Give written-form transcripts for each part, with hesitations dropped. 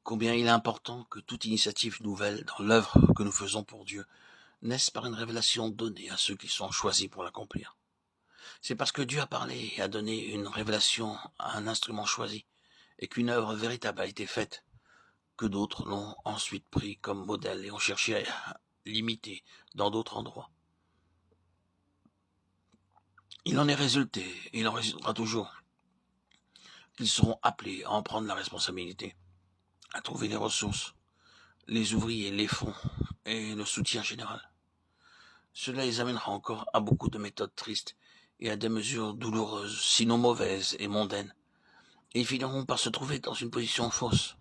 Combien il est important que toute initiative nouvelle dans l'œuvre que nous faisons pour Dieu naisse par une révélation donnée à ceux qui sont choisis pour l'accomplir. C'est parce que Dieu a parlé et a donné une révélation à un instrument choisi et qu'une œuvre véritable a été faite que d'autres l'ont ensuite pris comme modèle et ont cherché à l'imiter dans d'autres endroits. Il en est résulté, et il en résultera toujours, qu'ils seront appelés à en prendre la responsabilité, à trouver les ressources, les ouvriers, les fonds et le soutien général. Cela les amènera encore à beaucoup de méthodes tristes et à des mesures douloureuses, sinon mauvaises et mondaines, et ils finiront par se trouver dans une position fausse.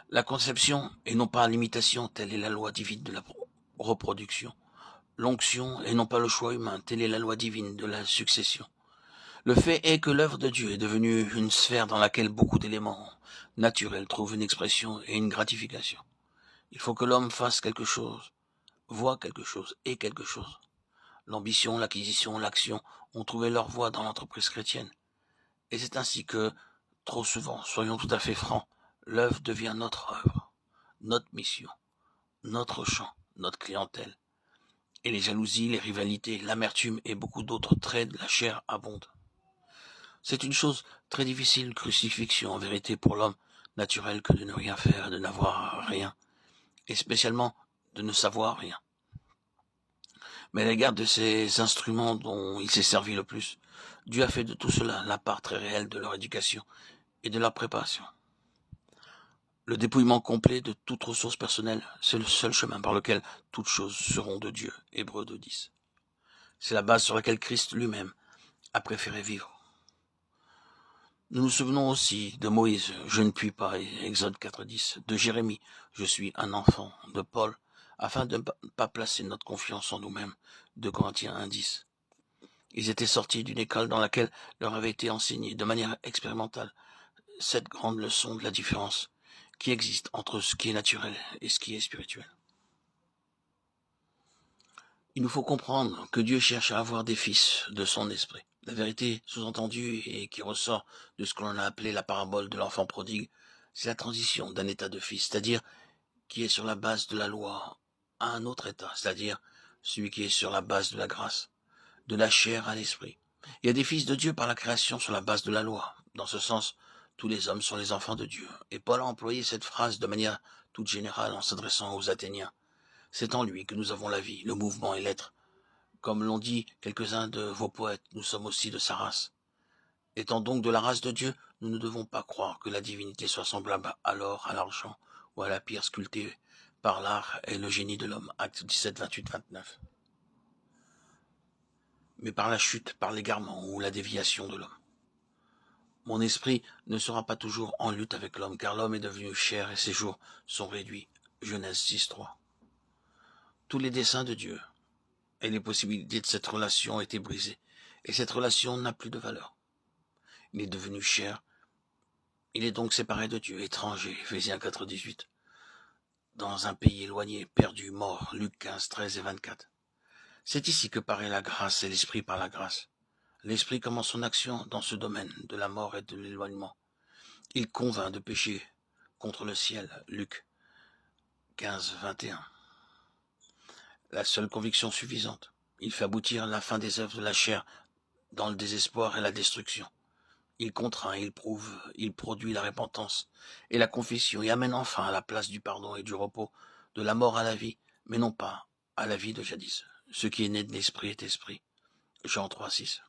La conception, et non pas l'imitation, telle est la loi divine de la reproduction. L'onction, et non pas le choix humain, telle est la loi divine de la succession. Le fait est que l'œuvre de Dieu est devenue une sphère dans laquelle beaucoup d'éléments naturels trouvent une expression et une gratification. Il faut que l'homme fasse quelque chose, voit quelque chose et quelque chose. L'ambition, l'acquisition, l'action ont trouvé leur voie dans l'entreprise chrétienne. Et c'est ainsi que, trop souvent, soyons tout à fait francs, l'œuvre devient notre œuvre, notre mission, notre champ, notre clientèle. Et les jalousies, les rivalités, l'amertume et beaucoup d'autres traits de la chair abondent. C'est une chose très difficile, crucifixion en vérité pour l'homme naturel que de ne rien faire, de n'avoir rien, et spécialement de ne savoir rien. Mais à l'égard de ces instruments dont il s'est servi le plus, Dieu a fait de tout cela la part très réelle de leur éducation et de leur préparation. Le dépouillement complet de toute ressource personnelle, c'est le seul chemin par lequel toutes choses seront de Dieu. Hébreux 2:10. C'est la base sur laquelle Christ lui-même a préféré vivre. Nous nous souvenons aussi de Moïse, je ne puis pas, Exode 4:10, de Jérémie, je suis un enfant, de Paul, afin de ne pas placer notre confiance en nous-mêmes, de Corinthiens 1:10. Ils étaient sortis d'une école dans laquelle leur avait été enseigné de manière expérimentale cette grande leçon de la différence qui existe entre ce qui est naturel et ce qui est spirituel. Il nous faut comprendre que Dieu cherche à avoir des fils de son esprit. La vérité sous-entendue et qui ressort de ce que l'on a appelé la parabole de l'enfant prodigue, c'est la transition d'un état de fils, c'est-à-dire qui est sur la base de la loi, à un autre état, c'est-à-dire celui qui est sur la base de la grâce, de la chair à l'esprit. Il y a des fils de Dieu par la création sur la base de la loi. Dans ce sens, tous les hommes sont les enfants de Dieu. Et Paul a employé cette phrase de manière toute générale en s'adressant aux Athéniens. C'est en lui que nous avons la vie, le mouvement et l'être. Comme l'ont dit quelques-uns de vos poètes, nous sommes aussi de sa race. Étant donc de la race de Dieu, nous ne devons pas croire que la divinité soit semblable à l'or, à l'argent ou à la pierre sculptée par l'art et le génie de l'homme. Actes 17, 28, 29. Mais par la chute, par l'égarement ou la déviation de l'homme. Mon esprit ne sera pas toujours en lutte avec l'homme, car l'homme est devenu chair et ses jours sont réduits. Genèse 6.3. Tous les desseins de Dieu et les possibilités de cette relation ont été brisées, et cette relation n'a plus de valeur. Il est devenu chair, il est donc séparé de Dieu, étranger, Éphésiens 4.18, dans un pays éloigné, perdu, mort, Luc 15, 13 et 24. C'est ici que paraît la grâce et l'esprit par la grâce. L'esprit commence son action dans ce domaine de la mort et de l'éloignement. Il convainc de pécher contre le ciel, Luc 15, 21. La seule conviction suffisante. Il fait aboutir la fin des œuvres de la chair dans le désespoir et la destruction. Il contraint, il prouve, il produit la repentance et la confession et amène enfin à la place du pardon et du repos, de la mort à la vie, mais non pas à la vie de jadis. Ce qui est né de l'esprit est esprit. Jean 3, 6.